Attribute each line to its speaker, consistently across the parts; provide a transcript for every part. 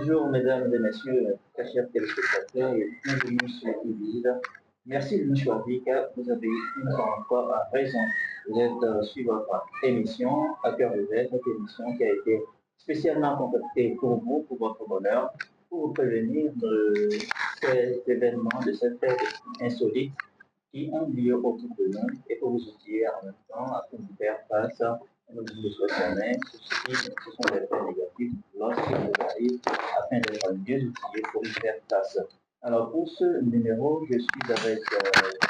Speaker 1: Bonjour, mesdames et messieurs, chers téléspectateurs, et bienvenue sur Ibid. Merci de nous choisir car vous avez une fois encore raison. Vous êtes sur votre émission à cœur ouvert, votre émission qui a été spécialement concoctée pour vous, pour votre bonheur, pour vous prévenir de ces événements, de ces faits insolites qui ont lieu autour de nous et pour vous outiller en même temps afin de faire face à nos souhaitons, ce sont des faits négatifs lorsqu'ils nous arrivent afin d'être mieux outillés pour y faire face. Alors pour ce numéro, je suis avec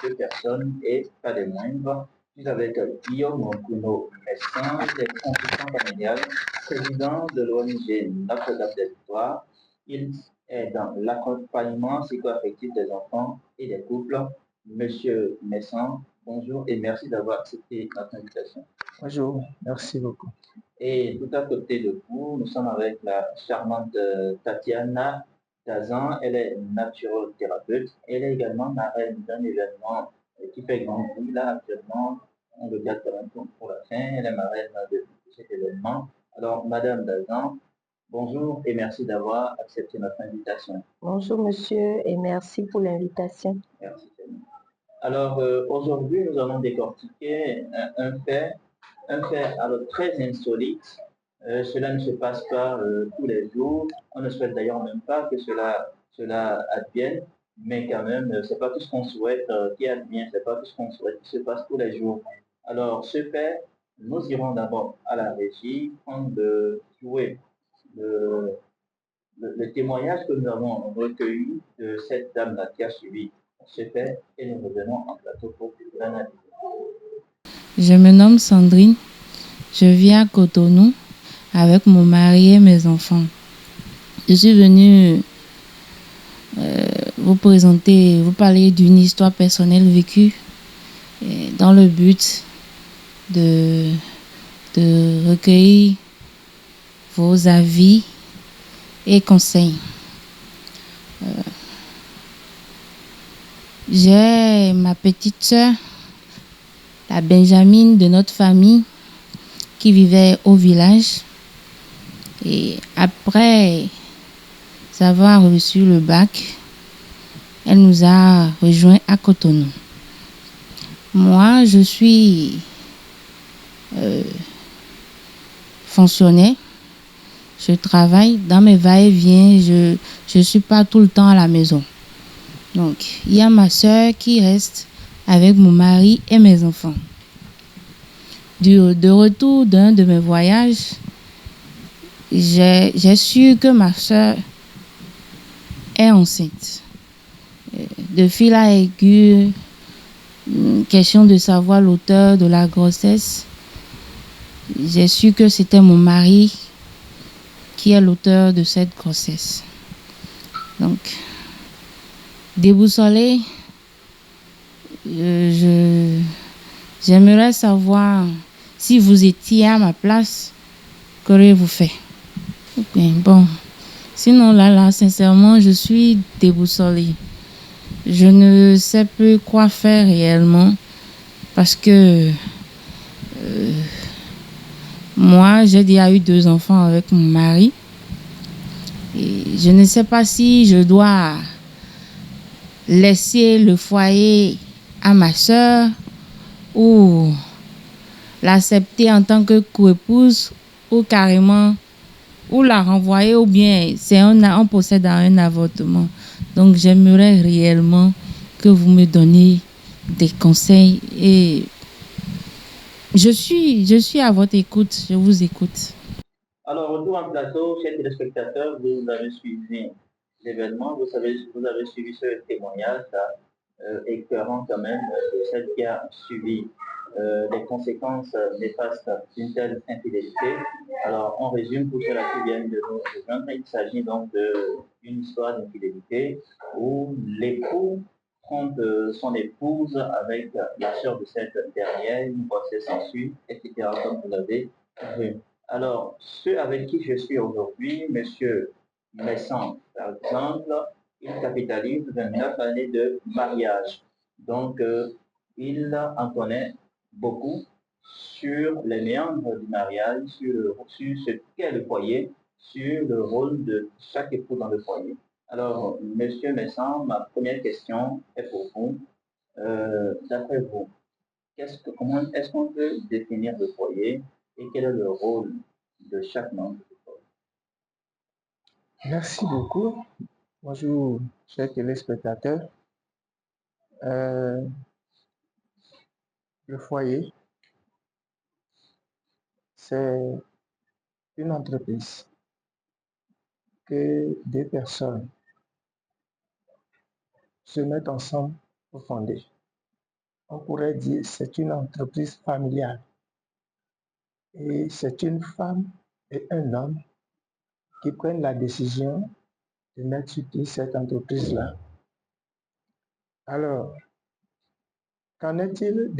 Speaker 1: deux personnes et pas des moindres. Je suis avec Guillaume Bruno Messin, il est consultant familial, président de l'ONG Notre-Dame des Victoires. Il est dans l'accompagnement psycho-affectif des enfants et des couples. Monsieur Messin, bonjour et merci d'avoir accepté notre invitation.
Speaker 2: Bonjour, merci beaucoup.
Speaker 1: Et tout à côté de vous, nous sommes avec la charmante Tatiana Tazan. Elle est naturothérapeute. Elle est également marraine d'un événement qui fait grand bruit. Là, actuellement, on le garde quand même pour la fin. Elle est marraine de cet événement. Alors, Madame Tazan, bonjour et merci d'avoir accepté notre invitation.
Speaker 3: Bonjour, monsieur, et merci pour l'invitation.
Speaker 1: Merci. Alors, aujourd'hui, nous allons décortiquer un fait alors très insolite. Cela ne se passe pas tous les jours. On ne souhaite d'ailleurs même pas que cela advienne, mais quand même, c'est pas tout ce qu'on souhaite qui advient, c'est pas tout ce qu'on souhaite qui se passe tous les jours. Alors, ce fait, nous irons d'abord à la régie, prendre de jouer le, le témoignage que nous avons recueilli de cette dame-là qui a suivi ce fait et nous revenons en plateau pour l'analyse.
Speaker 4: Je me nomme Sandrine. Je vis à Cotonou avec mon mari et mes enfants. Je suis venue vous parler d'une histoire personnelle vécue dans le but de recueillir vos avis et conseils. J'ai ma petite sœur, la Benjamine de notre famille, qui vivait au village. Et après avoir reçu le bac, elle nous a rejoints à Cotonou. Moi, je suis fonctionnaire. Je travaille dans mes va-et-vient. Je ne suis pas tout le temps à la maison. Donc, il y a ma soeur qui reste avec mon mari et mes enfants. De retour d'un de mes voyages, j'ai su que ma soeur est enceinte. De fil à aiguille, question de savoir l'auteur de la grossesse, j'ai su que c'était mon mari qui est l'auteur de cette grossesse. Donc, déboussolée, j'aimerais savoir si vous étiez à ma place, qu'auriez-vous fait? Okay, bon, sinon là, sincèrement, je suis déboussolée. Je ne sais plus quoi faire réellement parce que moi, j'ai déjà eu 2 enfants avec mon mari. Et je ne sais pas si je dois laisser le foyer à ma soeur ou l'accepter en tant que coépouse ou carrément ou la renvoyer ou bien on procède à un avortement. Donc j'aimerais réellement que vous me donniez des conseils et je suis à votre écoute, je vous écoute.
Speaker 1: Alors, retour en plateau, chers téléspectateurs, vous avez suivi l'événement, vous avez suivi ce témoignage écœurant quand même de celle qui a suivi les conséquences néfastes d'une telle infidélité. Alors, on résume pour ceux qui viennent de nous rejoindre. Il s'agit donc d'une histoire d'infidélité où l'époux trompe son épouse avec la sœur de cette dernière, une grossesse s'ensuit, etc., comme vous l'avez vu. Alors, ceux avec qui je suis aujourd'hui, M. Messan, par exemple, il capitalise 29 années de mariage. Donc, il en connaît beaucoup sur les méandres du mariage, sur ce qu'est le foyer, sur le rôle de chaque époux dans le foyer. Alors, Monsieur Messan, ma première question est pour vous. D'après vous, comment est-ce qu'on peut définir le foyer et quel est le rôle de chaque membre du foyer?
Speaker 2: Merci beaucoup. Bonjour, chers téléspectateurs. Le foyer, c'est une entreprise que des personnes se mettent ensemble pour fonder. On pourrait dire que c'est une entreprise familiale. Et c'est une femme et un homme qui prennent la décision de mettre sur pied cette entreprise-là. Alors, qu'en est-il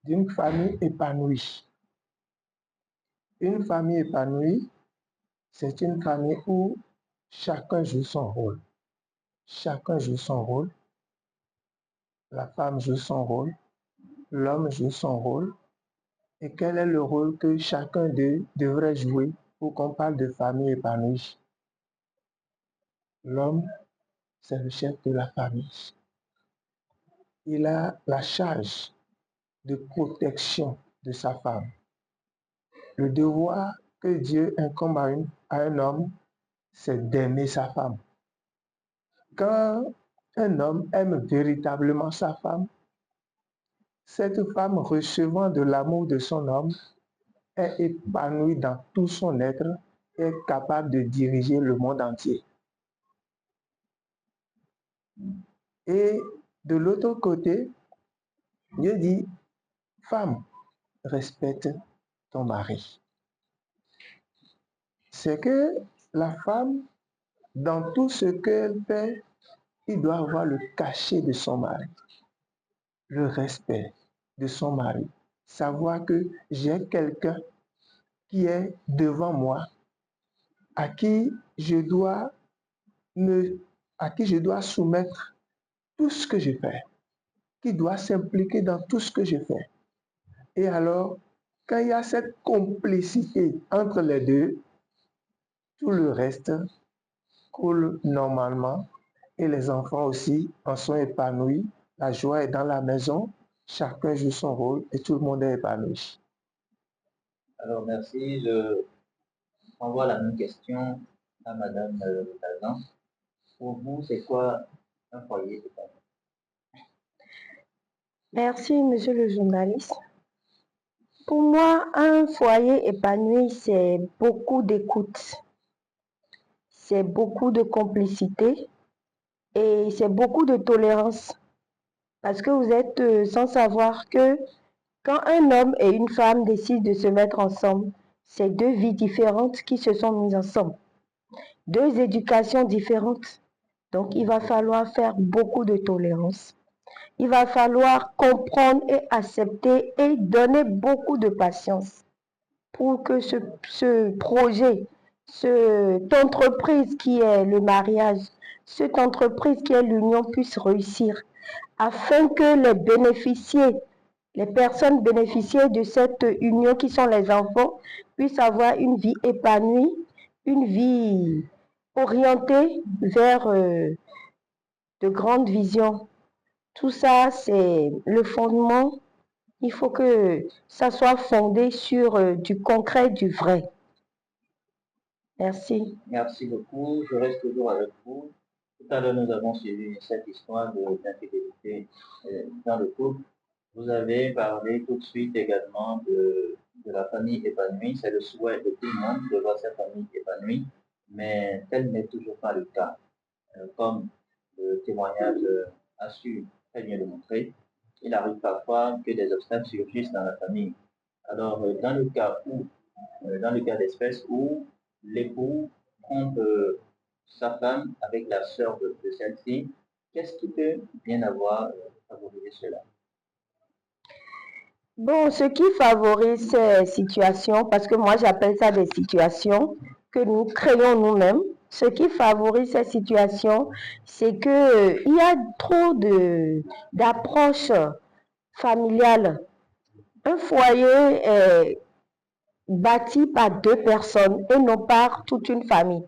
Speaker 2: d'une famille épanouie? Une famille épanouie, c'est une famille où chacun joue son rôle. Chacun joue son rôle. La femme joue son rôle. L'homme joue son rôle. Et quel est le rôle que chacun d'eux devrait jouer pour qu'on parle de famille épanouie? L'homme, c'est le chef de la famille. Il a la charge de protection de sa femme. Le devoir que Dieu incombe à un homme, c'est d'aimer sa femme. Quand un homme aime véritablement sa femme, cette femme recevant de l'amour de son homme est épanouie dans tout son être et est capable de diriger le monde entier. Et de l'autre côté, Dieu dit, femme, respecte ton mari. C'est que la femme, dans tout ce qu'elle fait, il doit avoir le cachet de son mari, le respect de son mari, savoir que j'ai quelqu'un qui est devant moi, à qui je dois soumettre tout ce que je fais, qui doit s'impliquer dans tout ce que je fais. Et alors, quand il y a cette complicité entre les deux, tout le reste coule normalement et les enfants aussi en sont épanouis. La joie est dans la maison, chacun joue son rôle et tout le monde est épanoui.
Speaker 1: Alors, merci. Je renvoie la même question à Madame Tazan. Pour vous, c'est quoi un foyer épanoui?
Speaker 3: Merci, monsieur le journaliste. Pour moi, un foyer épanoui, c'est beaucoup d'écoute, c'est beaucoup de complicité et c'est beaucoup de tolérance. Parce que vous êtes sans savoir que quand un homme et une femme décident de se mettre ensemble, c'est deux vies différentes qui se sont mises ensemble, deux éducations différentes. Donc, il va falloir faire beaucoup de tolérance. Il va falloir comprendre et accepter et donner beaucoup de patience pour que ce projet, cette entreprise qui est le mariage, cette entreprise qui est l'union puisse réussir, afin que les personnes bénéficiaires de cette union qui sont les enfants, puissent avoir une vie épanouie, une vie orientée vers de grandes visions. Tout ça, c'est le fondement. Il faut que ça soit fondé sur du concret, du vrai. Merci.
Speaker 1: Merci beaucoup. Je reste toujours avec vous. Tout à l'heure, nous avons suivi cette histoire d'infidélité dans le couple. Vous avez parlé tout de suite également de la famille épanouie. C'est le souhait de tout le monde de voir sa famille épanouie, mais tel n'est toujours pas le cas. Comme le témoignage a su très bien le montrer, il arrive parfois que des obstacles surgissent dans la famille. Alors, dans le cas d'espèce où l'époux trompe sa femme avec la sœur de celle-ci, qu'est-ce qui peut bien avoir favorisé cela?
Speaker 3: Bon, ce qui favorise ces situations, parce que moi j'appelle ça des situations que nous créons nous-mêmes, ce qui favorise ces situations, c'est que il y a trop d'approches familiales. Un foyer est bâti par 2 personnes et non par toute une famille.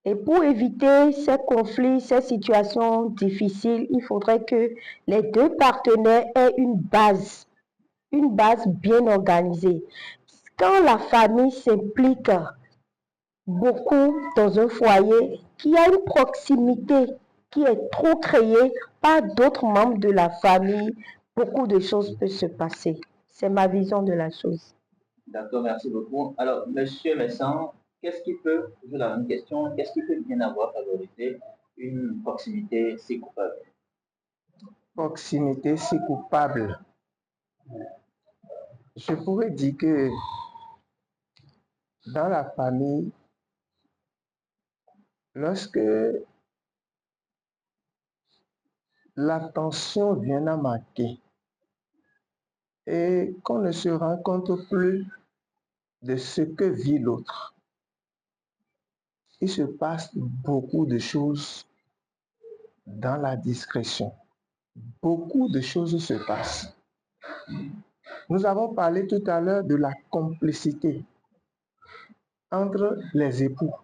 Speaker 3: Et pour éviter ces conflits, ces situations difficiles, il faudrait que les 2 partenaires aient une base bien organisée. Quand la famille s'implique beaucoup dans un foyer, qu'il y a une proximité qui est trop créée par d'autres membres de la famille, beaucoup de choses peuvent se passer. C'est ma vision de la chose.
Speaker 1: D'accord, merci beaucoup. Alors, Monsieur Messan, qu'est-ce qui peut, toujours la même question, qu'est-ce qui peut bien avoir favorisé une proximité si coupable?
Speaker 2: Proximité si coupable. Je pourrais dire que dans la famille, lorsque la tension vient à marquer et qu'on ne se rend compte plus de ce que vit l'autre, il se passe beaucoup de choses dans la discrétion. Beaucoup de choses se passent. Nous avons parlé tout à l'heure de la complicité entre les époux.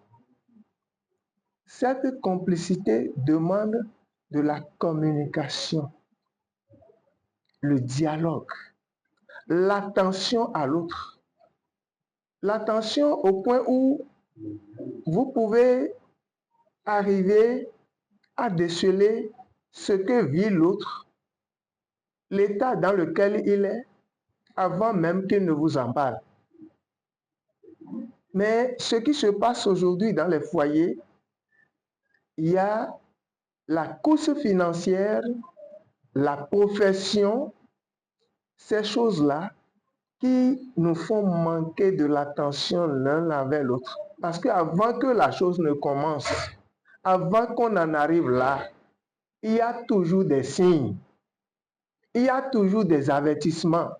Speaker 2: Cette complicité demande de la communication, le dialogue, l'attention à l'autre. L'attention au point où vous pouvez arriver à déceler ce que vit l'autre, l'état dans lequel il est, avant même qu'il ne vous en parle. Mais ce qui se passe aujourd'hui dans les foyers, il y a la course financière, la profession, ces choses-là qui nous font manquer de l'attention l'un avec l'autre. Parce qu'avant que la chose ne commence, avant qu'on en arrive là, il y a toujours des signes, il y a toujours des avertissements,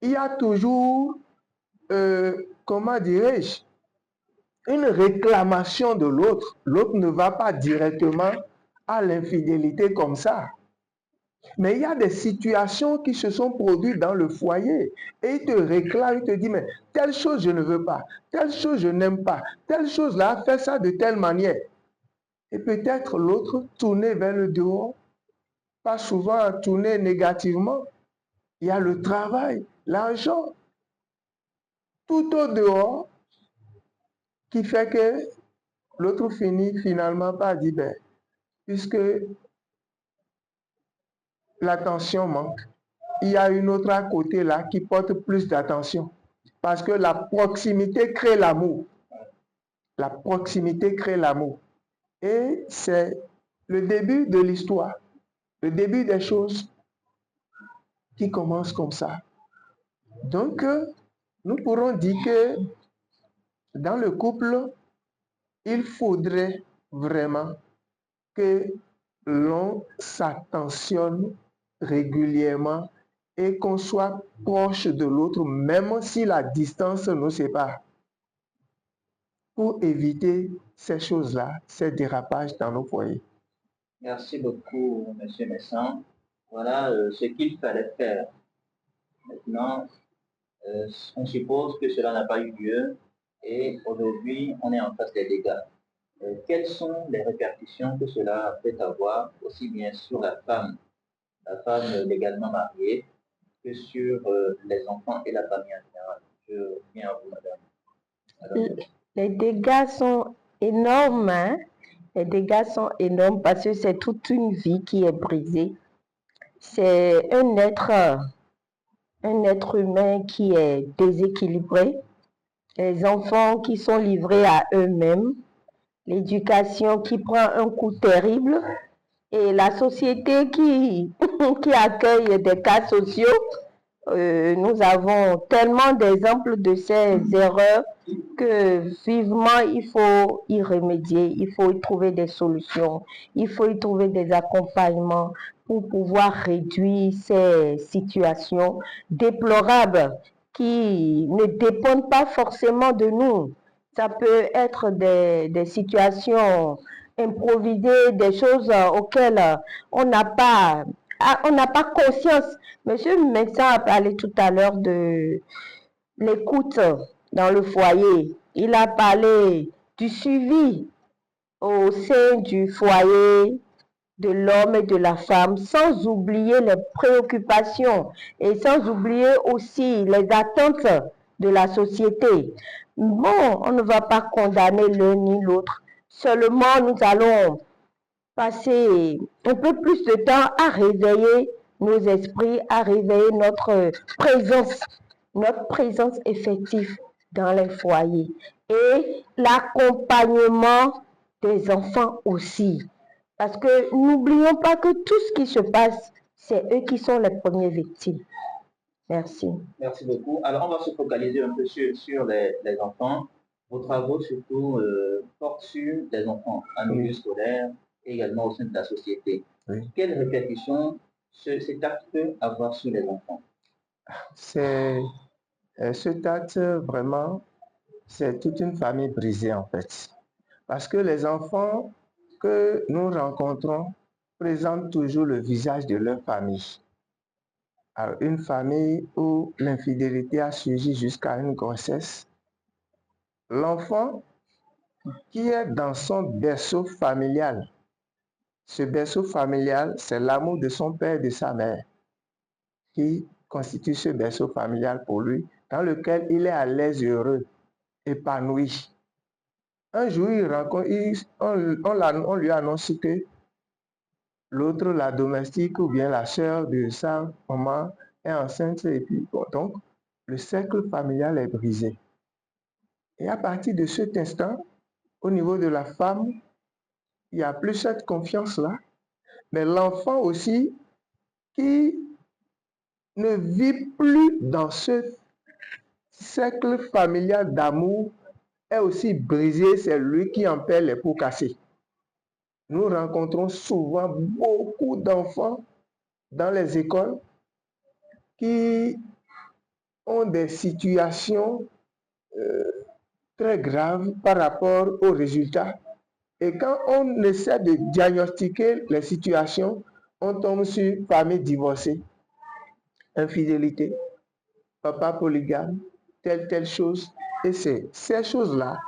Speaker 2: il y a toujours, comment dirais-je, une réclamation de l'autre. L'autre ne va pas directement à l'infidélité comme ça. Mais il y a des situations qui se sont produites dans le foyer et il te réclame, il te dit, mais telle chose je ne veux pas, telle chose je n'aime pas, telle chose là, fais ça de telle manière. Et peut-être l'autre tourné vers le dehors, pas souvent tourné négativement. Il y a le travail, l'argent, tout au dehors, qui fait que l'autre finit finalement par dire, ben, puisque l'attention manque, il y a une autre à côté là qui porte plus d'attention. Parce que la proximité crée l'amour. La proximité crée l'amour. Et c'est le début de l'histoire, le début des choses qui commencent comme ça. Donc, nous pourrons dire que dans le couple, il faudrait vraiment que l'on s'attentionne régulièrement et qu'on soit proche de l'autre, même si la distance nous sépare, pour éviter ces choses-là, ces dérapages dans nos foyers.
Speaker 1: Merci beaucoup, M. Messan. Voilà ce qu'il fallait faire. Maintenant, on suppose que cela n'a pas eu lieu et aujourd'hui, on est en face des dégâts. Quelles sont les répercussions que cela peut avoir, aussi bien sur la femme légalement mariée, que sur les enfants et la famille en général? Je viens à vous, madame.
Speaker 3: Les dégâts sont énormes, hein? Les dégâts sont énormes parce que c'est toute une vie qui est brisée. C'est un être humain qui est déséquilibré, les enfants qui sont livrés à eux-mêmes, l'éducation qui prend un coup terrible et la société qui accueille des cas sociaux. Nous avons tellement d'exemples de ces erreurs que vivement il faut y remédier, il faut y trouver des solutions, il faut y trouver des accompagnements pour pouvoir réduire ces situations déplorables qui ne dépendent pas forcément de nous. Ça peut être des situations improvisées, des choses auxquelles on n'a pas conscience. Monsieur Messan a parlé tout à l'heure de l'écoute dans le foyer. Il a parlé du suivi au sein du foyer de l'homme et de la femme, sans oublier les préoccupations et sans oublier aussi les attentes de la société. Bon, on ne va pas condamner l'un ni l'autre, seulement nous allons passer un peu plus de temps à réveiller nos esprits, à réveiller notre présence effective dans les foyers et l'accompagnement des enfants aussi. Parce que n'oublions pas que tout ce qui se passe, c'est eux qui sont les premières victimes. Merci.
Speaker 1: Merci beaucoup. Alors, on va se focaliser un peu sur les enfants. Vos travaux, surtout, portent sur les enfants en milieu scolaire et également au sein de la société.
Speaker 2: Oui.
Speaker 1: Quelles répercussions cet acte peut avoir sur les enfants?
Speaker 2: Cet acte, vraiment, c'est toute une famille brisée, en fait. Parce que les enfants que nous rencontrons présentent toujours le visage de leur famille. Alors, une famille où l'infidélité a surgi jusqu'à une grossesse, l'enfant qui est dans son berceau familial, ce berceau familial, c'est l'amour de son père et de sa mère qui constitue ce berceau familial pour lui, dans lequel il est à l'aise, heureux, épanoui. Un jour, on lui annonce que l'autre, la domestique ou bien la sœur de sa maman est enceinte et puis donc le cercle familial est brisé. Et à partir de cet instant, au niveau de la femme, il n'y a plus cette confiance-là, mais l'enfant aussi qui ne vit plus dans ce cercle familial d'amour est aussi brisé, c'est lui qui en perd les pots cassés. Nous rencontrons souvent beaucoup d'enfants dans les écoles qui ont des situations très graves par rapport aux résultats. Et quand on essaie de diagnostiquer les situations, on tombe sur famille divorcée, infidélité, papa polygame, telle chose. Et c'est ces choses-là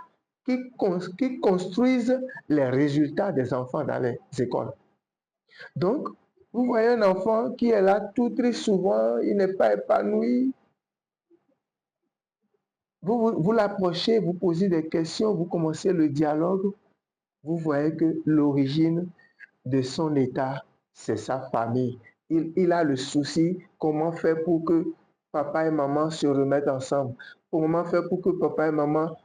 Speaker 2: qui construisent les résultats des enfants dans les écoles. Donc, vous voyez un enfant qui est là tout triste souvent, il n'est pas épanoui. Vous l'approchez, vous posez des questions, vous commencez le dialogue. Vous voyez que l'origine de son état, c'est sa famille. Il a le souci, comment faire pour que papa et maman se remettent ensemble. Comment faire pour que papa et maman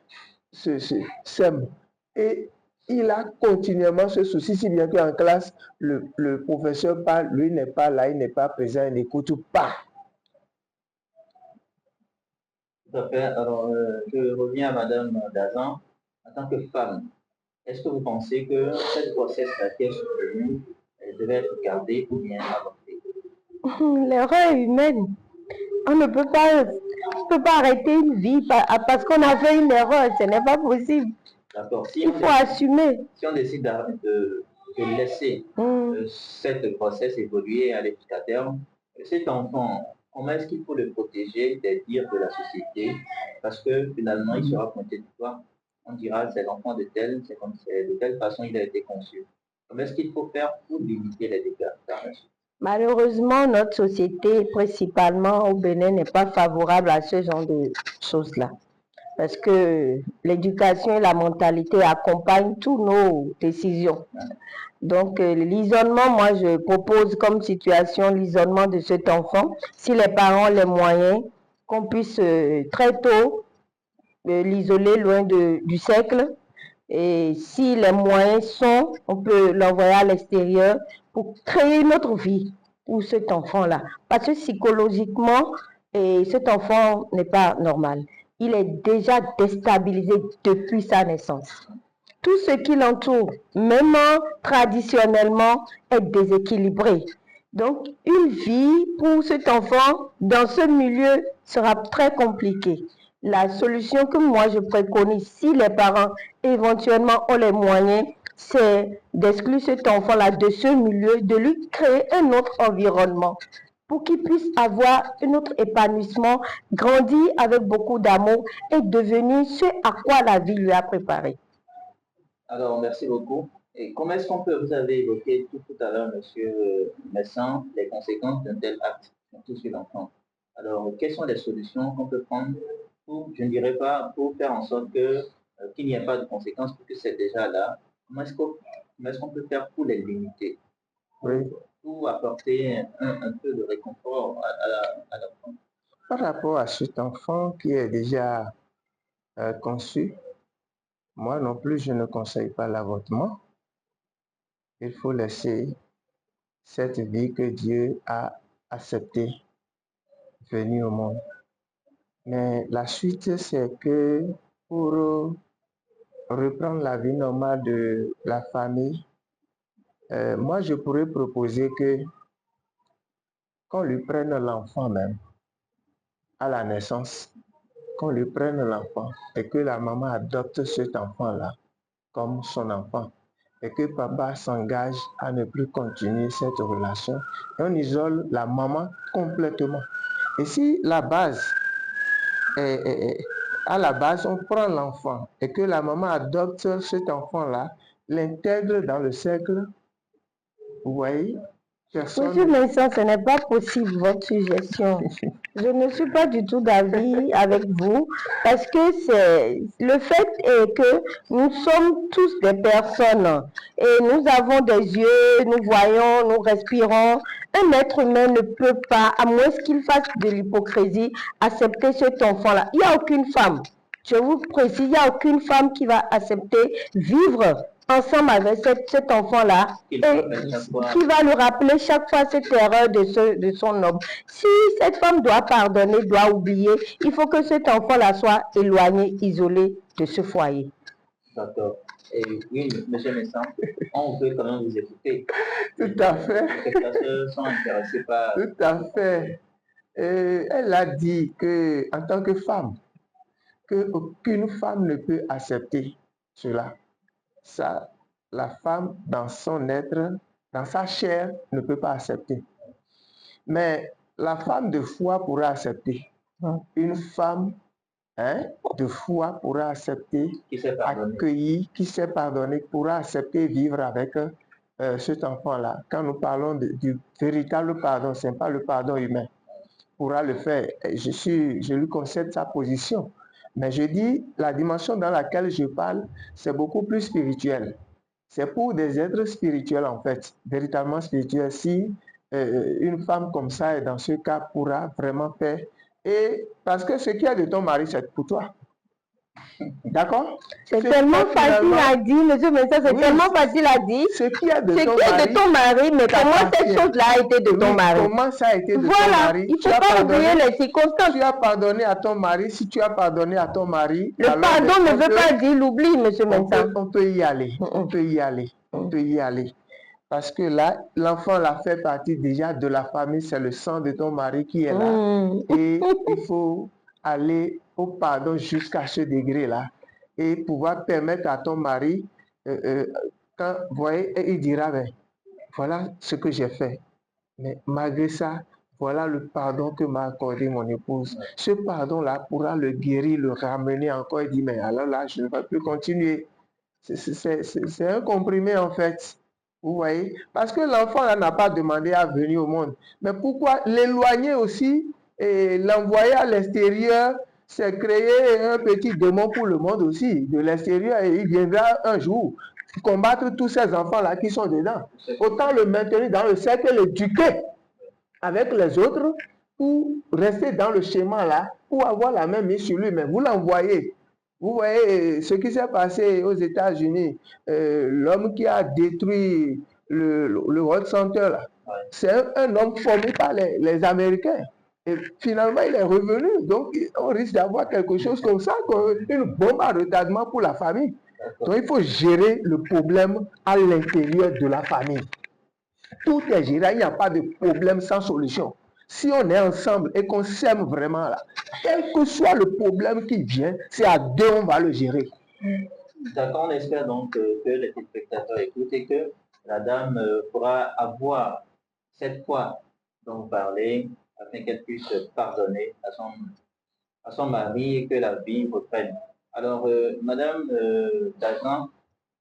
Speaker 2: s'aiment. Et il a continuellement ce souci, si bien qu'en classe, le professeur parle, lui n'est pas là, il n'est pas présent, il n'écoute pas.
Speaker 1: Tout à fait. Alors, je reviens à Madame Dazan. En tant que femme, est-ce que vous pensez que cette grossesse qui est survenue, elle devait être gardée ou bien avortée?
Speaker 3: L'erreur humaine. On ne peut pas arrêter une vie parce qu'on a fait une erreur. Ce n'est pas possible.
Speaker 1: D'accord.
Speaker 3: Il faut assumer.
Speaker 1: Si on décide de laisser cette grossesse évoluer et aller jusqu'à terme, cet enfant, comment est-ce qu'il faut le protéger des dires de la société? Parce que finalement, il sera pointé du doigt. On dira c'est l'enfant de tel, c'est comme c'est de telle façon il a été conçu. Comment est-ce qu'il faut faire pour limiter les dégâts par la suite?
Speaker 3: Malheureusement, notre société, principalement au Bénin, n'est pas favorable à ce genre de choses-là. Parce que l'éducation et la mentalité accompagnent toutes nos décisions. Donc, l'isolement, moi, je propose comme situation l'isolement de cet enfant. Si les parents ont les moyens, qu'on puisse très tôt l'isoler loin du cercle. Et si les moyens sont, on peut l'envoyer à l'extérieur pour créer une autre vie pour cet enfant-là. Parce que psychologiquement, cet enfant n'est pas normal. Il est déjà déstabilisé depuis sa naissance. Tout ce qui l'entoure, même traditionnellement, est déséquilibré. Donc, une vie pour cet enfant dans ce milieu sera très compliquée. La solution que moi je préconise, si les parents éventuellement ont les moyens, c'est d'exclure cet enfant-là de ce milieu, de lui créer un autre environnement pour qu'il puisse avoir un autre épanouissement, grandir avec beaucoup d'amour et devenir ce à quoi la vie lui a préparé.
Speaker 1: Alors, merci beaucoup. Et comment est-ce qu'on peut, vous avez évoqué tout à l'heure, Monsieur Messan, les conséquences d'un tel acte, surtout sur l'enfant. Alors, quelles sont les solutions qu'on peut prendre pour, je ne dirais pas, pour faire en sorte que qu'il n'y ait pas de conséquences, puisque c'est déjà là. Comment est-ce qu'on peut faire pour les limiter,
Speaker 2: Oui.
Speaker 1: pour apporter un peu de réconfort à l'enfant?
Speaker 2: Par rapport à cet enfant qui est déjà conçu, moi non plus, je ne conseille pas l'avortement. Il faut laisser cette vie que Dieu a acceptée venir au monde. Mais la suite, c'est que pour reprendre la vie normale de la famille, moi, je pourrais proposer que qu'on lui prenne l'enfant même à la naissance, qu'on lui prenne l'enfant et que la maman adopte cet enfant-là comme son enfant et que papa s'engage à ne plus continuer cette relation et on isole la maman complètement. Et si la base à la base, on prend l'enfant et que la maman adopte cet enfant-là, l'intègre dans le cercle, vous voyez,
Speaker 3: Monsieur Messan, ce n'est pas possible votre suggestion. Je ne suis pas du tout d'avis avec vous parce que le fait est que nous sommes tous des personnes et nous avons des yeux, nous voyons, nous respirons. Un être humain ne peut pas, à moins qu'il fasse de l'hypocrisie, accepter cet enfant-là. Il n'y a aucune femme, je vous précise, il n'y a aucune femme qui va accepter vivre ensemble avec cet enfant-là et qui va lui rappeler chaque fois cette erreur de son homme. Si cette femme doit pardonner, doit oublier, il faut que cet enfant-là soit éloigné, isolé de ce foyer.
Speaker 1: D'accord. Et oui, monsieur Messan, on peut quand même vous écouter.
Speaker 2: Tout à fait.
Speaker 1: Les spectateurs sont intéressés par...
Speaker 2: Tout à fait. Elle a dit qu'en tant que femme, qu'aucune femme ne peut accepter cela. Ça, la femme, dans son être, dans sa chair, ne peut pas accepter. Mais la femme de foi pourra accepter. Une femme de foi pourra accepter, accueillir, qui sait pardonner, pourra accepter vivre avec cet enfant-là. Quand nous parlons du véritable pardon, ce n'est pas le pardon humain. Pourra le faire. Je lui concède sa position. Mais je dis, la dimension dans laquelle je parle, c'est beaucoup plus spirituel. C'est pour des êtres spirituels, en fait, véritablement spirituels. Si une femme comme ça, dans ce cas, pourra vraiment faire. Et parce que ce qu'il y a de ton mari, c'est pour toi. D'accord?
Speaker 3: C'est tellement facile à dire, monsieur Messan, c'est tellement facile à dire.
Speaker 2: Ce qu'il y a de
Speaker 3: ton mari, mais comment cette chose-là a été de ton mari?
Speaker 2: Comment ça a été de ton mari?
Speaker 3: Il ne faut pas oublier les circonstances.
Speaker 2: Tu as pardonné à ton mari. Si tu as pardonné à ton mari...
Speaker 3: Le pardon ne veut pas dire l'oubli, monsieur Messan.
Speaker 2: On peut y aller. On peut y aller. On peut y aller. Parce que là, l'enfant là fait partie déjà de la famille. C'est le sang de ton mari qui est là. Et il faut aller au pardon jusqu'à ce degré-là. Et pouvoir permettre à ton mari, quand vous voyez, il dira, ben, voilà ce que j'ai fait. Mais malgré ça, voilà le pardon que m'a accordé mon épouse. Ce pardon-là pourra le guérir, le ramener encore. Il dit, mais alors là, je ne vais plus continuer. C'est un comprimé en fait. Vous voyez? Parce que l'enfant là n'a pas demandé à venir au monde. Mais pourquoi l'éloigner aussi et l'envoyer à l'extérieur? C'est créer un petit démon pour le monde aussi, de l'extérieur, et il viendra un jour combattre tous ces enfants-là qui sont dedans. Autant le maintenir dans le cercle, l'éduquer avec les autres, pour rester dans le schéma-là, pour avoir la même mise sur lui. Mais vous l'envoyez. Vous voyez ce qui s'est passé aux États-Unis, l'homme qui a détruit le World Center, là, c'est un homme formé par les Américains. Et finalement, il est revenu. Donc, on risque d'avoir quelque chose comme ça, une bombe à retardement pour la famille. Donc, il faut gérer le problème à l'intérieur de la famille. Tout est géré, il n'y a pas de problème sans solution. Si on est ensemble et qu'on s'aime vraiment là, quel que soit le problème qui vient, c'est à deux on va le gérer.
Speaker 1: D'accord, on espère donc que les spectateurs écoutent et que la dame pourra avoir cette fois dont vous parlez, afin qu'elle puisse pardonner à son mari et que la vie reprenne. Alors, Madame Dazan,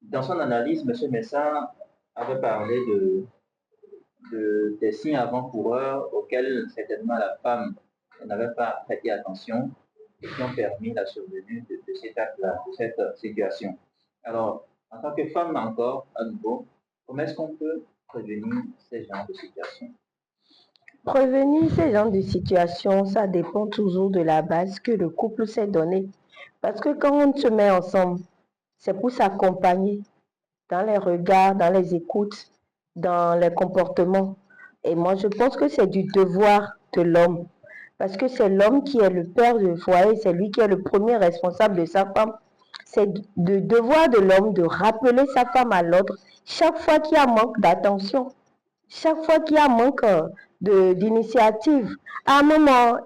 Speaker 1: dans son analyse, M. Messin avait parlé des signes avant-coureurs auxquels certainement la femme n'avait pas prêté attention et qui ont permis la survenue de cet acte-là, de cette situation. Alors, en tant que femme encore, à nouveau, comment est-ce qu'on peut prévenir ces genres de situations?
Speaker 3: Prévenir ces genres de situations, ça dépend toujours de la base que le couple s'est donnée. Parce que quand on se met ensemble, c'est pour s'accompagner dans les regards, dans les écoutes, dans les comportements. Et moi, je pense que c'est du devoir de l'homme. Parce que c'est l'homme qui est le père du foyer, c'est lui qui est le premier responsable de sa femme. C'est le devoir de l'homme de rappeler sa femme à l'ordre chaque fois qu'il y a manque d'attention, chaque fois qu'il y a manque d'initiative. À un moment,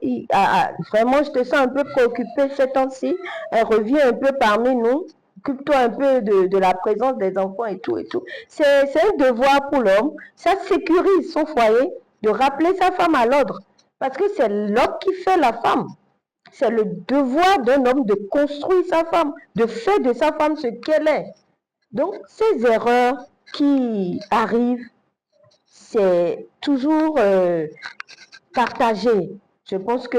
Speaker 3: vraiment, je te sens un peu préoccupée ce temps-ci, elle revient un peu parmi nous, occupe-toi un peu de la présence des enfants et tout et tout. C'est un devoir pour l'homme, ça sécurise son foyer, de rappeler sa femme à l'ordre. Parce que c'est l'homme qui fait la femme. C'est le devoir d'un homme de construire sa femme, de faire de sa femme ce qu'elle est. Donc, ces erreurs qui arrivent, c'est toujours partagé. Je pense que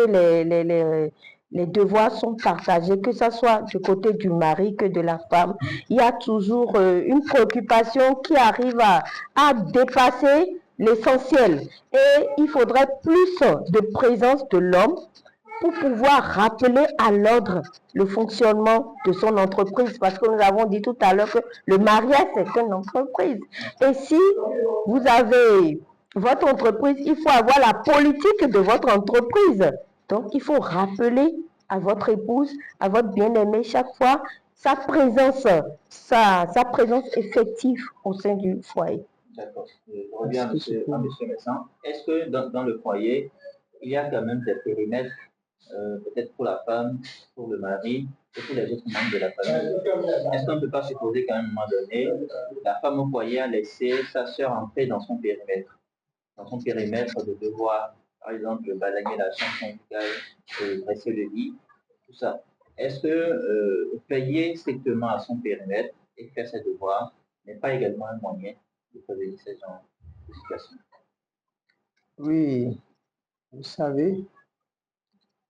Speaker 3: les devoirs sont partagés, que ce soit du côté du mari que de la femme. Il y a toujours une préoccupation qui arrive à dépasser l'essentiel. Et il faudrait plus de présence de l'homme pour pouvoir rappeler à l'ordre le fonctionnement de son entreprise. Parce que nous avons dit tout à l'heure que le mariage, c'est une entreprise. Et si vous avez votre entreprise, il faut avoir la politique de votre entreprise. Donc, il faut rappeler à votre épouse, à votre bien-aimé chaque fois sa présence effective au sein du foyer.
Speaker 1: D'accord. Je reviens à M. Messin. Est-ce que dans le foyer, il y a quand même des périmètres, peut-être pour la femme, pour le mari et pour les autres membres de la famille? Est-ce qu'on ne peut pas supposer qu'à un moment donné, la femme au foyer a laissé sa sœur entrer dans son périmètre de devoir, par exemple, balayer la chambre conjugale, dresser le lit, tout ça? Est-ce que payer strictement à son périmètre et faire ses devoirs n'est pas également un moyen de prévenir ces genres de situations?
Speaker 2: Oui, vous savez,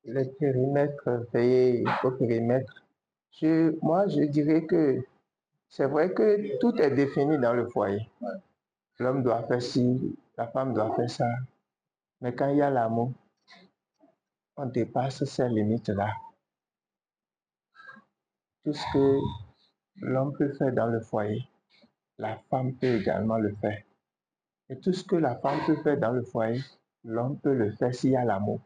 Speaker 2: les périmètres, payer au périmètre, moi je dirais que c'est vrai que tout est défini dans le foyer.
Speaker 1: Ouais.
Speaker 2: L'homme doit faire ci, la femme doit faire ça. Mais quand il y a l'amour, on dépasse ces limites-là. Tout ce que l'homme peut faire dans le foyer, la femme peut également le faire. Et tout ce que la femme peut faire dans le foyer, l'homme peut le faire s'il y a l'amour.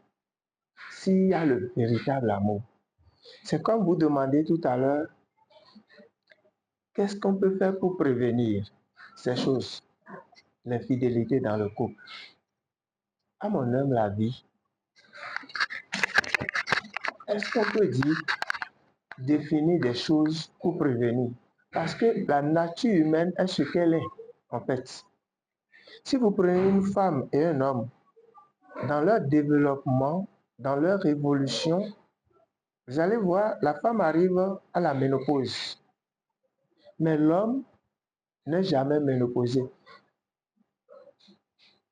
Speaker 2: S'il y a le véritable amour. C'est comme vous demandez tout à l'heure, qu'est-ce qu'on peut faire pour prévenir ces choses, l'infidélité dans le couple? À mon humble avis, est-ce qu'on peut définir des choses pour prévenir? Parce que la nature humaine est ce qu'elle est, en fait. Si vous prenez une femme et un homme, dans leur développement, dans leur évolution, vous allez voir, la femme arrive à la ménopause. Mais l'homme n'est jamais ménopausé.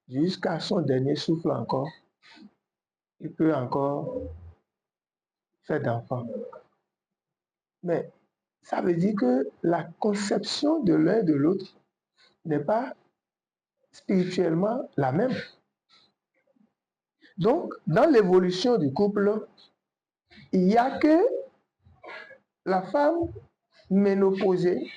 Speaker 2: Jusqu'à son dernier souffle encore, il peut encore faire d'enfants. Mais ça veut dire que la conception de l'un et de l'autre n'est pas spirituellement la même. Donc, dans l'évolution du couple, il n'y a que la femme ménopausée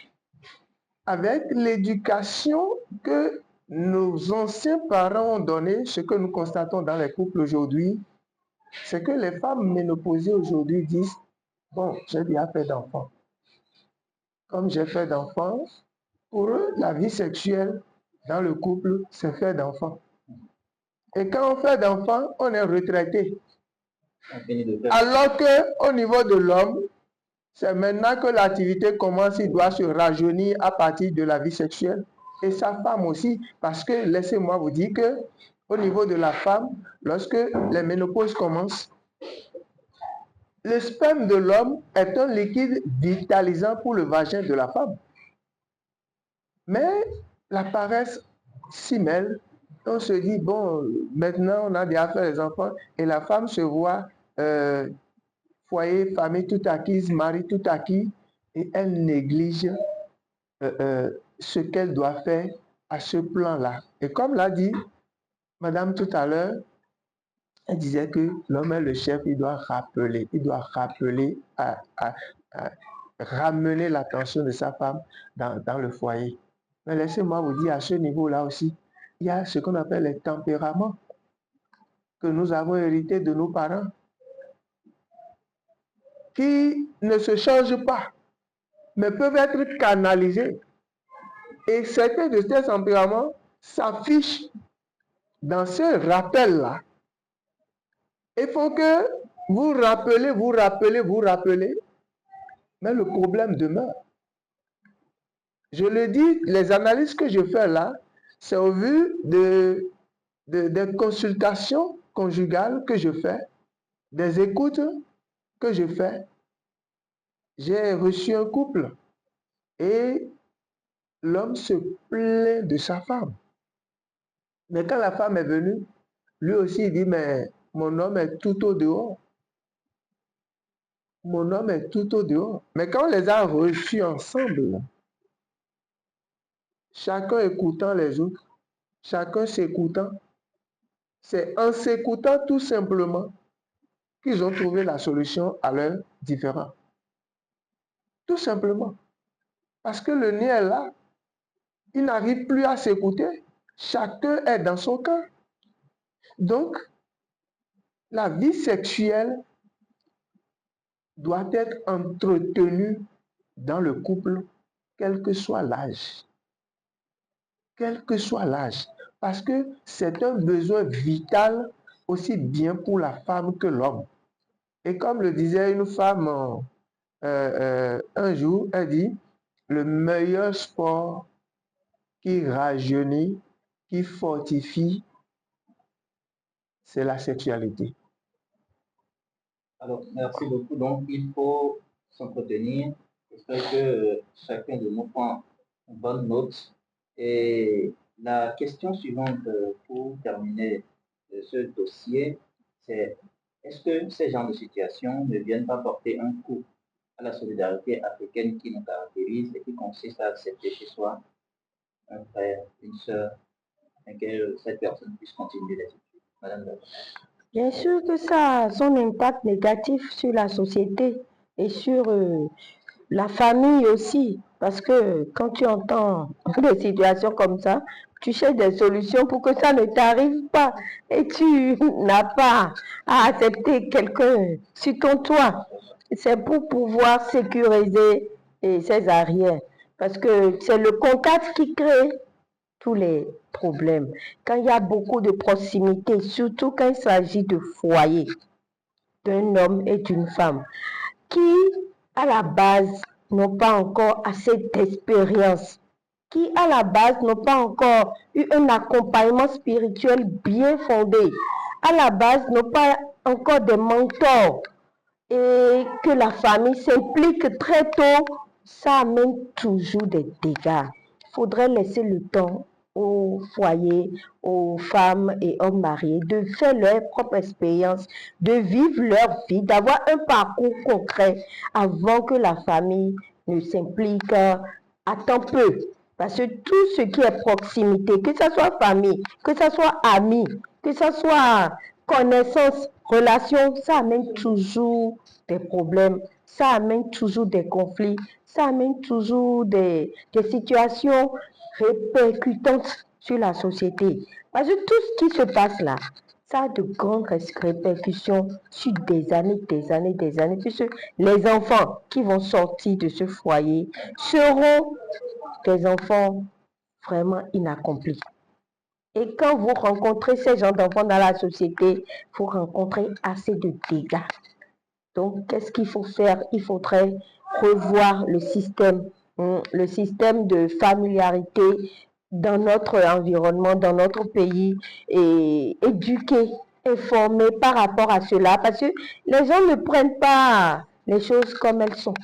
Speaker 2: avec l'éducation que nos anciens parents ont donnée. Ce que nous constatons dans les couples aujourd'hui, c'est que les femmes ménopausées aujourd'hui disent « Bon, j'ai déjà fait d'enfants. Comme j'ai fait d'enfants, pour eux, la vie sexuelle dans le couple, c'est faire d'enfants. Et quand on fait d'enfants, on est retraité. Alors qu'au niveau de l'homme, c'est maintenant que l'activité commence, il doit se rajeunir à partir de la vie sexuelle. Et sa femme aussi, parce que laissez-moi vous dire que au niveau de la femme, lorsque les ménopauses commencent, le sperme de l'homme est un liquide vitalisant pour le vagin de la femme. Mais la paresse s'y mêle. On se dit, bon, maintenant on a déjà fait les enfants et la femme se voit foyer, famille tout acquise, mari tout acquis et elle néglige ce qu'elle doit faire à ce plan-là. Et comme l'a dit Madame tout à l'heure, elle disait que l'homme est le chef, il doit rappeler ramener l'attention de sa femme dans le foyer. Mais laissez-moi vous dire, à ce niveau-là aussi, il y a ce qu'on appelle les tempéraments que nous avons hérités de nos parents, qui ne se changent pas, mais peuvent être canalisés. Et certains de ces tempéraments s'affichent dans ce rappel-là. Il faut que vous rappelez, mais le problème demeure. Je le dis, les analyses que je fais là, c'est au vu des consultations conjugales que je fais, des écoutes que je fais. J'ai reçu un couple et l'homme se plaint de sa femme. Mais quand la femme est venue, lui aussi il dit, mais mon homme est tout au dehors. Mon homme est tout au dehors. Mais quand on les a reçus ensemble, chacun écoutant les autres, chacun s'écoutant, c'est en s'écoutant tout simplement qu'ils ont trouvé la solution à leurs différends. Tout simplement. Parce que le nez est là, ils n'arrivent plus à s'écouter. Chacun est dans son camp. Donc, la vie sexuelle doit être entretenue dans le couple, quel que soit l'âge. Quel que soit l'âge. Parce que c'est un besoin vital aussi bien pour la femme que l'homme. Et comme le disait une femme un jour, elle dit, le meilleur sport qui rajeunit, qui fortifie, c'est la sexualité.
Speaker 1: Alors, merci beaucoup. Donc, il faut s'entretenir. J'espère que chacun de nous prend une bonne note. Et la question suivante pour terminer ce dossier, c'est est-ce que ces genres de situations ne viennent pas porter un coup à la solidarité africaine qui nous caractérise et qui consiste à accepter chez soi un frère, une sœur, et que cette personne puisse continuer les études? Madame Dabo.
Speaker 3: Bien sûr que ça a son impact négatif sur la société et sur la famille aussi. Parce que quand tu entends des situations comme ça, tu cherches des solutions pour que ça ne t'arrive pas. Et tu n'as pas à accepter quelqu'un sur ton toit. C'est pour pouvoir sécuriser ses arrières. Parce que c'est le contact qui crée tous les problèmes. Quand il y a beaucoup de proximité, surtout quand il s'agit de foyer, d'un homme et d'une femme, qui à la base n'ont pas encore assez d'expérience, qui à la base n'ont pas encore eu un accompagnement spirituel bien fondé, à la base n'ont pas encore des mentors, et que la famille s'implique très tôt, ça amène toujours des dégâts. Il faudrait laisser le temps aux foyers, aux femmes et hommes mariés de faire leur propre expérience, de vivre leur vie, d'avoir un parcours concret avant que la famille ne s'implique à temps peu. Parce que tout ce qui est proximité, que ce soit famille, que ce soit amis, que ce soit connaissance, relation, ça amène toujours des problèmes, ça amène toujours des conflits, ça amène toujours des situations répercutantes sur la société. Parce que tout ce qui se passe là, ça a de grandes répercussions sur des années, puisque les enfants qui vont sortir de ce foyer seront des enfants vraiment inaccomplis. Et quand vous rencontrez ces gens d'enfants dans la société, vous rencontrez assez de dégâts. Donc, qu'est-ce qu'il faut faire? Il faudrait revoir le système de familiarité dans notre environnement, dans notre pays, et éduqués, informés par rapport à cela, parce que les gens ne prennent pas les choses comme elles sont.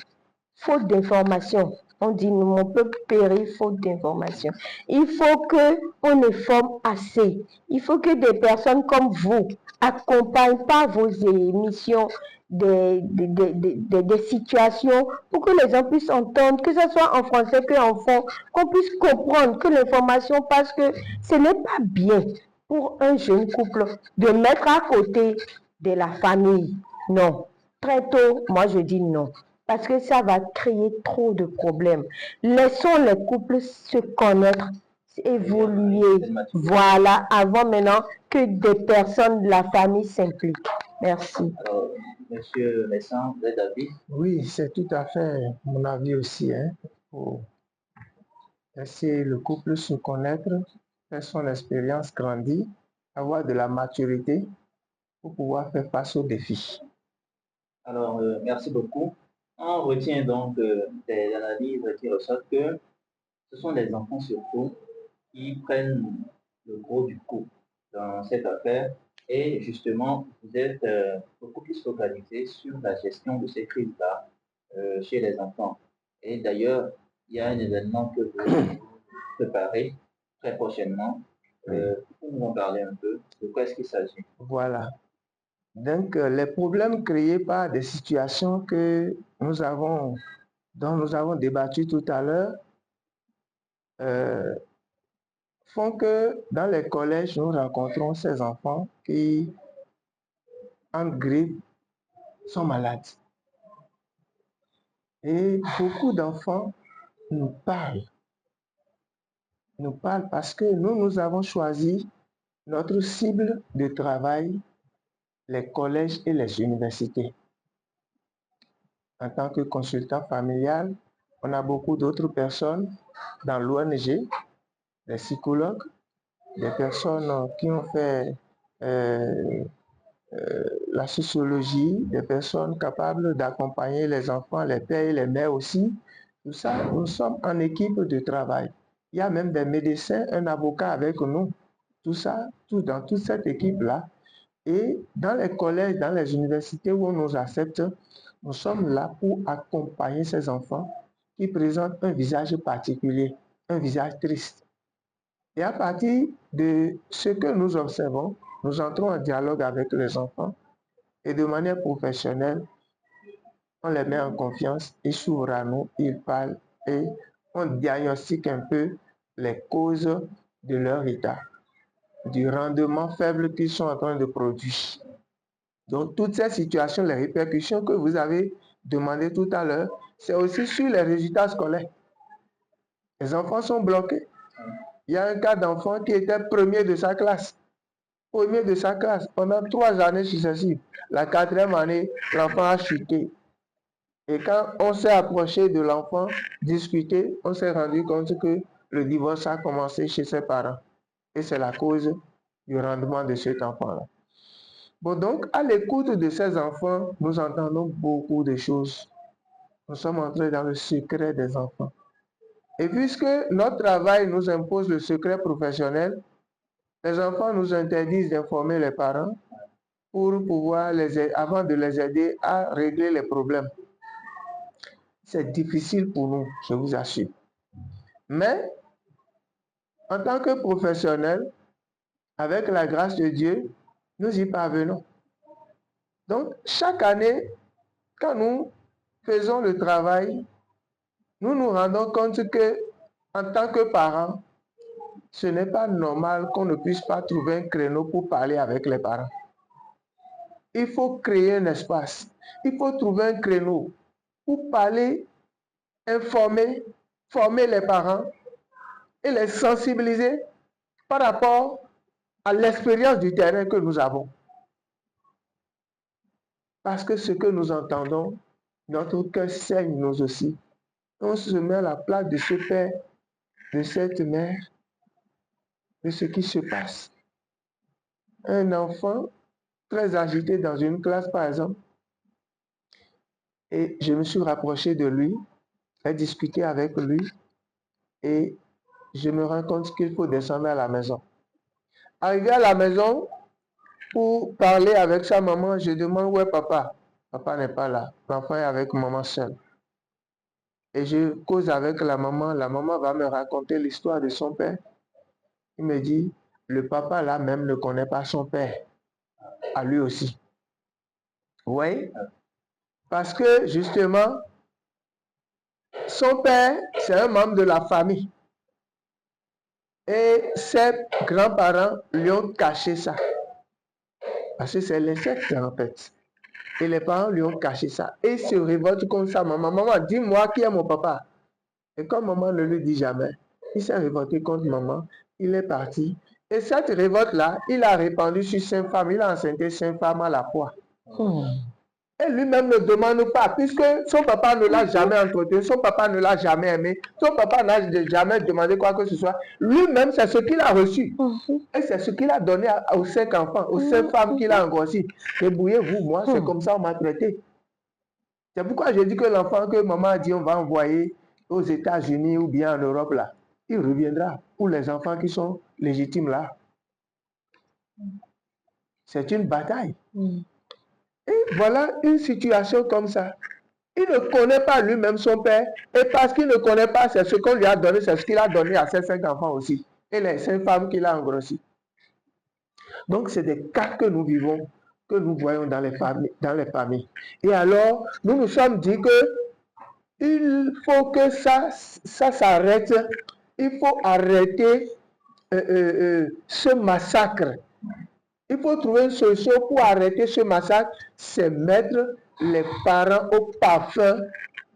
Speaker 3: Faute d'information. On dit, mon peuple périt faute d'information. Il faut qu'on informe assez. Il faut que des personnes comme vous accompagnent par vos émissions des situations pour que les gens puissent entendre, que ce soit en français qu'en fond, qu'on puisse comprendre que l'information, parce que ce n'est pas bien pour un jeune couple de mettre à côté de la famille. Non. Très tôt, moi je dis non. Parce que ça va créer trop de problèmes. Laissons les couples se connaître, évoluer. Voilà, avant maintenant que des personnes de la famille s'impliquent. Merci.
Speaker 1: Alors, Monsieur Messin, vous êtes d'avis?
Speaker 2: Oui, c'est tout à fait mon avis aussi. Pour laisser le couple se connaître, faire son expérience, grandir, avoir de la maturité pour pouvoir faire face aux défis.
Speaker 1: Alors, merci beaucoup. On retient donc des analyses qui ressortent que ce sont les enfants surtout qui prennent le gros du coup dans cette affaire. Et justement, vous êtes beaucoup plus focalisé sur la gestion de ces crises-là chez les enfants. Et d'ailleurs, il y a un événement que vous préparez très prochainement. Pour nous en parler un peu, de quoi est-ce qu'il s'agit?
Speaker 2: Voilà. Donc, les problèmes créés par des situations dont nous avons débattu tout à l'heure font que dans les collèges, nous rencontrons ces enfants qui, en grippe, sont malades. Et beaucoup d'enfants nous parlent parce que nous avons choisi notre cible de travail, les collèges et les universités. En tant que consultant familial, on a beaucoup d'autres personnes dans l'ONG, des psychologues, des personnes qui ont fait la sociologie, des personnes capables d'accompagner les enfants, les pères et les mères aussi. Tout ça, nous sommes en équipe de travail. Il y a même des médecins, un avocat avec nous. Tout ça, dans toute cette équipe-là. Et dans les collèges, dans les universités où on nous accepte, nous sommes là pour accompagner ces enfants qui présentent un visage particulier, un visage triste. Et à partir de ce que nous observons, nous entrons en dialogue avec les enfants et de manière professionnelle, on les met en confiance, ils s'ouvrent à nous, ils parlent et on diagnostique un peu les causes de leur état, du rendement faible qu'ils sont en train de produire. Donc, toutes ces situations, les répercussions que vous avez demandées tout à l'heure, c'est aussi sur les résultats scolaires. Les enfants sont bloqués. Il y a un cas d'enfant qui était premier de sa classe. Premier de sa classe pendant 3 années successives. La 4e année, l'enfant a chuté. Et quand on s'est approché de l'enfant, discuté, on s'est rendu compte que le divorce a commencé chez ses parents. Et c'est la cause du rendement de cet enfant-là. Bon, donc, à l'écoute de ces enfants, nous entendons beaucoup de choses. Nous sommes entrés dans le secret des enfants. Et puisque notre travail nous impose le secret professionnel, les enfants nous interdisent d'informer les parents pour pouvoir avant de les aider à régler les problèmes. C'est difficile pour nous, je vous assure. Mais, en tant que professionnels, avec la grâce de Dieu, nous y parvenons. Donc, chaque année, quand nous faisons le travail, nous nous rendons compte que, en tant que parents, ce n'est pas normal qu'on ne puisse pas trouver un créneau pour parler avec les parents. Il faut créer un espace. Il faut trouver un créneau pour parler, informer, former les parents et les sensibiliser par rapport à l'expérience du terrain que nous avons. Parce que ce que nous entendons, notre cœur saigne nous aussi. On se met à la place de ce père, de cette mère, de ce qui se passe. Un enfant très agité dans une classe, par exemple, et je me suis rapproché de lui, j'ai discuté avec lui, et je me rends compte qu'il faut descendre à la maison. Arrivé à la maison, pour parler avec sa maman, je demande où est papa. Papa n'est pas là. L'enfant est avec maman seule. Et je cause avec la maman va me raconter l'histoire de son père. Il me dit, le papa là même ne connaît pas son père, à lui aussi. Oui, parce que justement, son père, c'est un membre de la famille. Et ses grands-parents lui ont caché ça. Parce que c'est l'inceste en fait. Et les parents lui ont caché ça. Et il se révolte contre sa maman. Maman, dis-moi qui est mon papa. Et comme maman ne lui dit jamais, il s'est révolté contre maman. Il est parti. Et cette révolte-là, il a répandu sur 5 femmes. Il a enceinté 5 femmes à la fois. Et lui-même ne demande pas, puisque son papa ne l'a jamais entretenu, son papa ne l'a jamais aimé, son papa n'a jamais demandé quoi que ce soit. Lui-même, c'est ce qu'il a reçu. Et c'est ce qu'il a donné aux 5 enfants, aux 5 femmes qu'il a engrossi. Débrouillez-vous, moi, c'est comme ça on m'a traité. C'est pourquoi je dis que l'enfant que maman a dit on va envoyer aux États-Unis ou bien en Europe, là, il reviendra. Pour les enfants qui sont légitimes là. C'est une bataille. Et voilà une situation comme ça. Il ne connaît pas lui-même son père. Et parce qu'il ne connaît pas, c'est ce qu'on lui a donné, c'est ce qu'il a donné à ses 5 enfants aussi. Et les 5 femmes qu'il a engrossi. Donc, c'est des cas que nous vivons, que nous voyons dans les familles. Et alors, nous nous sommes dit que il faut que ça s'arrête. Il faut arrêter ce massacre. Il faut trouver une solution pour arrêter ce massacre, c'est mettre les parents au parfum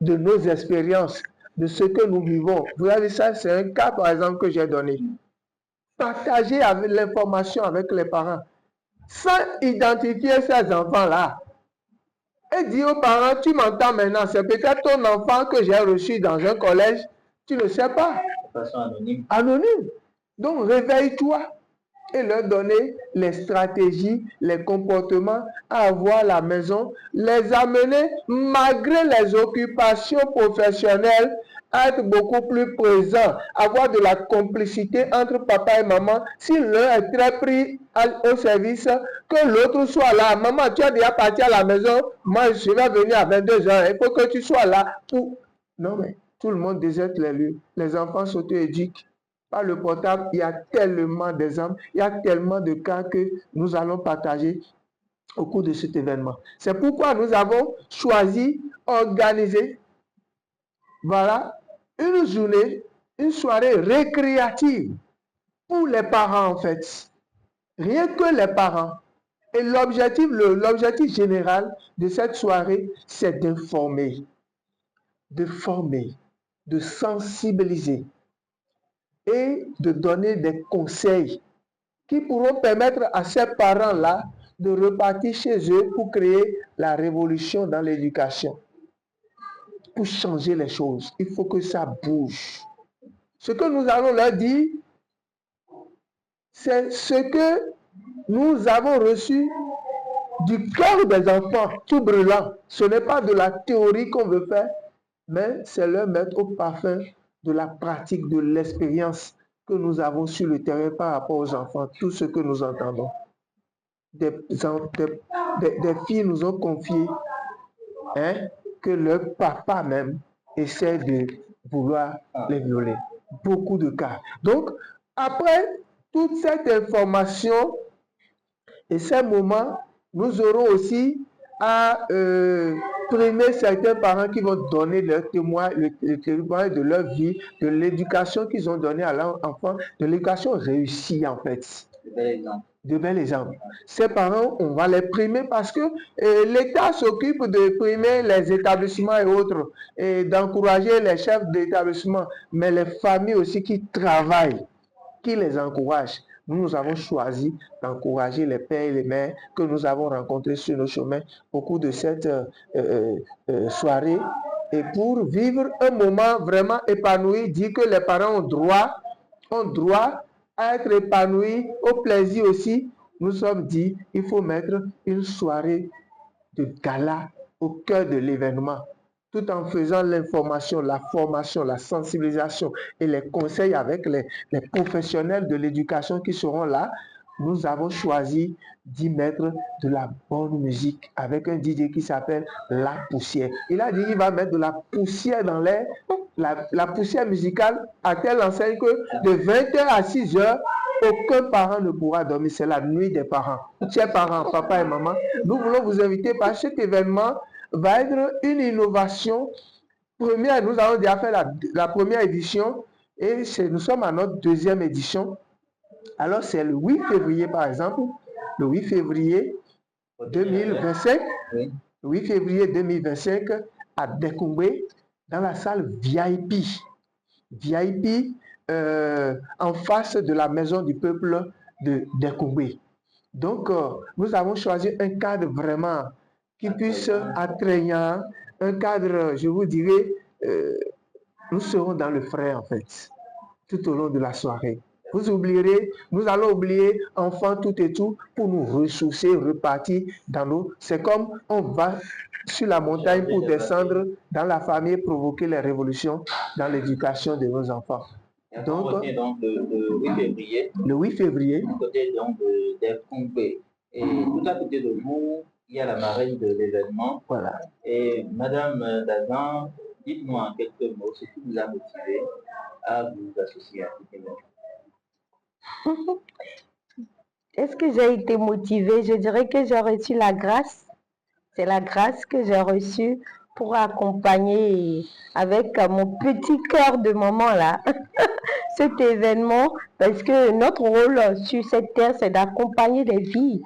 Speaker 2: de nos expériences, de ce que nous vivons. Vous avez ça, c'est un cas par exemple que j'ai donné. Partager l'information avec les parents, sans identifier ces enfants-là. Et dire aux parents, tu m'entends maintenant, c'est peut-être ton enfant que j'ai reçu dans un collège, tu ne sais pas.
Speaker 1: De façon anonyme.
Speaker 2: Anonyme. Donc réveille-toi et leur donner les stratégies, les comportements à avoir à la maison, les amener malgré les occupations professionnelles, à être beaucoup plus présent, avoir de la complicité entre papa et maman. Si l'un est très pris au service, que l'autre soit là. Maman, tu es déjà parti à la maison, moi je vais venir à 22h, il faut que tu sois là. Non mais tout le monde déserte les lieux, les enfants s'auto-éduquent. Par le portable, il y a tellement d'exemples, il y a tellement de cas que nous allons partager au cours de cet événement. C'est pourquoi nous avons choisi, organisé, voilà, une journée, une soirée récréative pour les parents en fait. Rien que les parents. Et l'objectif général de cette soirée, c'est d'informer, de former, de sensibiliser et de donner des conseils qui pourront permettre à ces parents-là de repartir chez eux pour créer la révolution dans l'éducation. Pour changer les choses, il faut que ça bouge. Ce que nous allons leur dire, c'est ce que nous avons reçu du cœur des enfants, tout brûlant. Ce n'est pas de la théorie qu'on veut faire, mais c'est leur mettre au parfum de la pratique, de l'expérience que nous avons sur le terrain par rapport aux enfants, tout ce que nous entendons. Des filles nous ont confié que leur papa même essaie de vouloir les violer. Beaucoup de cas. Donc, après toute cette information et ces moments, nous aurons aussi à primer certains parents qui vont donner leur témoin, le témoin de leur vie, de l'éducation qu'ils ont donnée à leur enfant, de l'éducation réussie en fait. De bel exemple. Ces parents, on va les primer parce que l'État s'occupe de primer les établissements et autres, et d'encourager les chefs d'établissement, mais les familles aussi qui travaillent, qui les encouragent. Nous avons choisi d'encourager les pères et les mères que nous avons rencontrés sur nos chemins au cours de cette soirée, et pour vivre un moment vraiment épanoui, dire que les parents ont droit à être épanouis, au plaisir aussi. Nous sommes dit, il faut mettre une soirée de gala au cœur de l'événement. tout en faisant l'information, la formation, la sensibilisation et les conseils avec les professionnels de l'éducation qui seront là, nous avons choisi d'y mettre de la bonne musique avec un DJ qui s'appelle La Poussière. Il a dit qu'il va mettre de la poussière dans l'air, la poussière musicale à telle enseigne que de 20h à 6h, aucun parent ne pourra dormir. C'est la nuit des parents. Chers parents, papa et maman, nous voulons vous inviter parce que cet événement va être une innovation. Première, nous avons déjà fait la première édition et nous sommes à notre deuxième édition. Alors, c'est le 8 février, par exemple, le 8 février 2025, le 8 février 2025 à Dekungbe, dans la salle VIP. VIP en face de la maison du peuple de Dekungbe. Donc, nous avons choisi un cadre vraiment qui puisse attrayant, un cadre, je vous dirais, nous serons dans le frais en fait, tout au long de la soirée. Vous oublierez, nous allons oublier enfants tout et tout pour nous ressourcer, repartir dans l'eau. C'est comme on va sur la montagne pour descendre dans la famille, provoquer les révolutions dans l'éducation de nos enfants.
Speaker 1: Donc le 8 février.
Speaker 2: Le 8 février.
Speaker 1: À côté donc de Dekungbe. Et tout à côté de vous, il y a la marraine de l'événement.
Speaker 2: Voilà.
Speaker 1: Et Madame Dazan, dites-nous en quelques mots ce qui vous a motivé à vous associer à cet événement.
Speaker 3: Est-ce que j'ai été motivée? Je dirais que j'ai reçu la grâce. C'est la grâce que j'ai reçue pour accompagner avec mon petit cœur de maman là cet événement, parce que notre rôle sur cette terre, c'est d'accompagner des vies,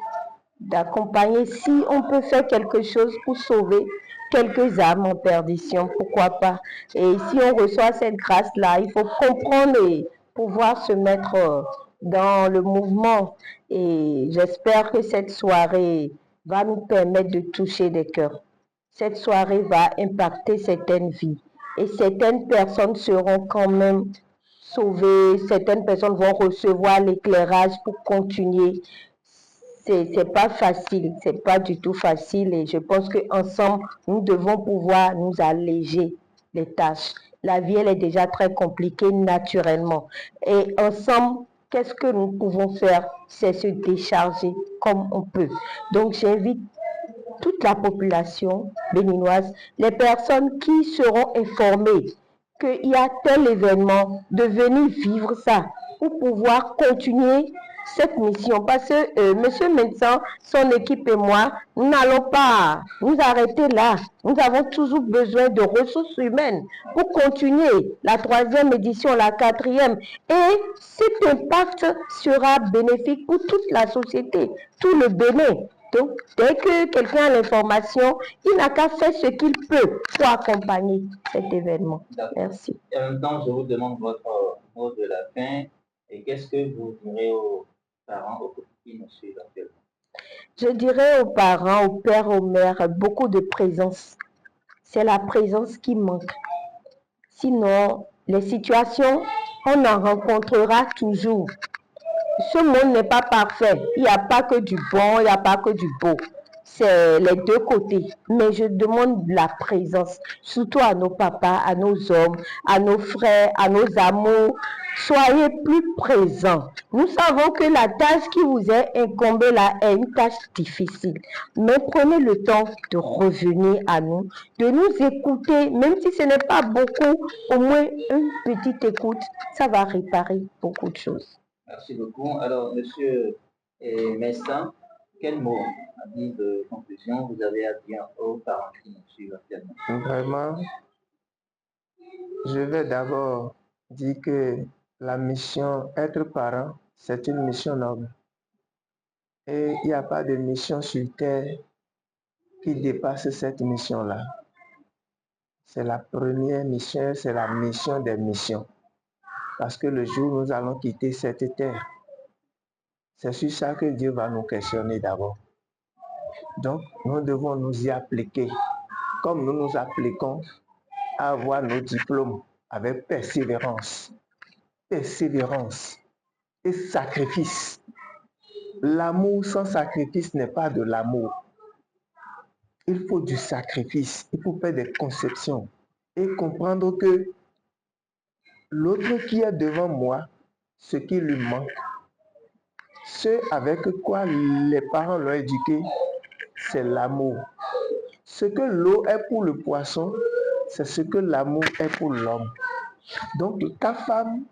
Speaker 3: d'accompagner. Si on peut faire quelque chose pour sauver quelques âmes en perdition, pourquoi pas. Et si on reçoit cette grâce-là, il faut comprendre et pouvoir se mettre dans le mouvement. Et j'espère que cette soirée va nous permettre de toucher des cœurs. Cette soirée va impacter certaines vies. Et certaines personnes seront quand même sauvées. Certaines personnes vont recevoir l'éclairage pour continuer. C'est pas facile, c'est pas du tout facile. Et je pense qu'ensemble, nous devons pouvoir nous alléger les tâches. La vie, elle est déjà très compliquée naturellement. Et ensemble, qu'est-ce que nous pouvons faire? C'est se décharger comme on peut. Donc, j'invite toute la population béninoise, les personnes qui seront informées qu'il y a tel événement, de venir vivre ça pour pouvoir continuer cette mission. Parce que Monsieur Médecin, son équipe et moi, nous n'allons pas nous arrêter là. Nous avons toujours besoin de ressources humaines pour continuer la 3e édition, la 4e. Et cet impact sera bénéfique pour toute la société, tout le Bénin. Donc, dès que quelqu'un a l'information, il n'a qu'à faire ce qu'il peut pour accompagner cet événement. Merci.
Speaker 1: Et en même temps, je vous demande votre mot de la fin. Et qu'est-ce que vous direz aux parents, aux copines qui nous suivent actuellement?
Speaker 3: Je dirais aux parents, aux pères, aux mères, beaucoup de présence. C'est la présence qui manque. Sinon, les situations, on en rencontrera toujours. Ce monde n'est pas parfait. Il n'y a pas que du bon, il n'y a pas que du beau. C'est les deux côtés. Mais je demande la présence, surtout à nos papas, à nos hommes, à nos frères, à nos amours. Soyez plus présents. Nous savons que la tâche qui vous est incombée là est une tâche difficile. Mais prenez le temps de revenir à nous, de nous écouter, même si ce n'est pas beaucoup, au moins une petite écoute, ça va réparer beaucoup de choses.
Speaker 1: Merci beaucoup. Alors, Monsieur Messin, quel mot de conclusion vous avez à dire aux parents qui nous suivent actuellement?
Speaker 2: Vraiment, je vais d'abord dire que la mission être parent, c'est une mission noble. Et il n'y a pas de mission sur terre qui dépasse cette mission-là. C'est la première mission, c'est la mission des missions. Parce que le jour où nous allons quitter cette terre, c'est sur ça que Dieu va nous questionner d'abord. Donc, nous devons nous y appliquer, comme nous nous appliquons à avoir nos diplômes avec persévérance. Persévérance et sacrifice. L'amour sans sacrifice n'est pas de l'amour. il faut du sacrifice, il faut faire des conceptions et comprendre que l'autre qui est devant moi, ce qui lui manque, ce avec quoi les parents l'ont éduqué, c'est l'amour. Ce que l'eau est pour le poisson, c'est ce que l'amour est pour l'homme. Donc ta femme,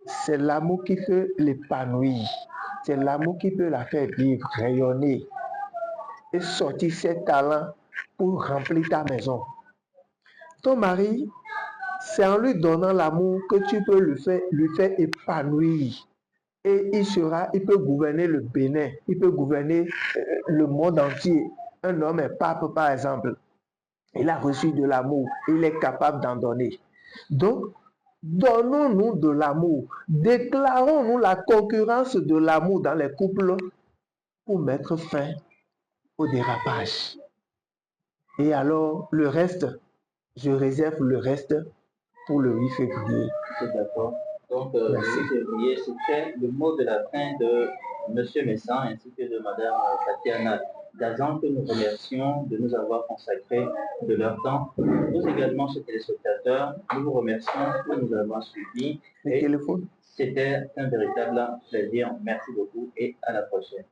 Speaker 2: c'est l'amour qui peut l'épanouir. C'est l'amour qui peut la faire vivre, rayonner et sortir ses talents pour remplir ta maison. Ton mari, c'est en lui donnant l'amour que tu peux lui faire épanouir. Et il peut gouverner le Bénin, il peut gouverner le monde entier. Un homme est pape, par exemple. Il a reçu de l'amour, il est capable d'en donner. Donc, donnons-nous de l'amour. Déclarons-nous la concurrence de l'amour dans les couples pour mettre fin au dérapage. Et alors, le reste, je réserve le reste pour le 8 février.
Speaker 1: C'est d'accord. Donc, le 8 février, c'était le mot de la fin de M. Messan ainsi que de Mme Tatiana Dazan, que nous remercions de nous avoir consacré de leur temps. Nous également, chers téléspectateurs, nous vous remercions de nous avoir suivis. C'était un véritable plaisir. Merci beaucoup et à la prochaine.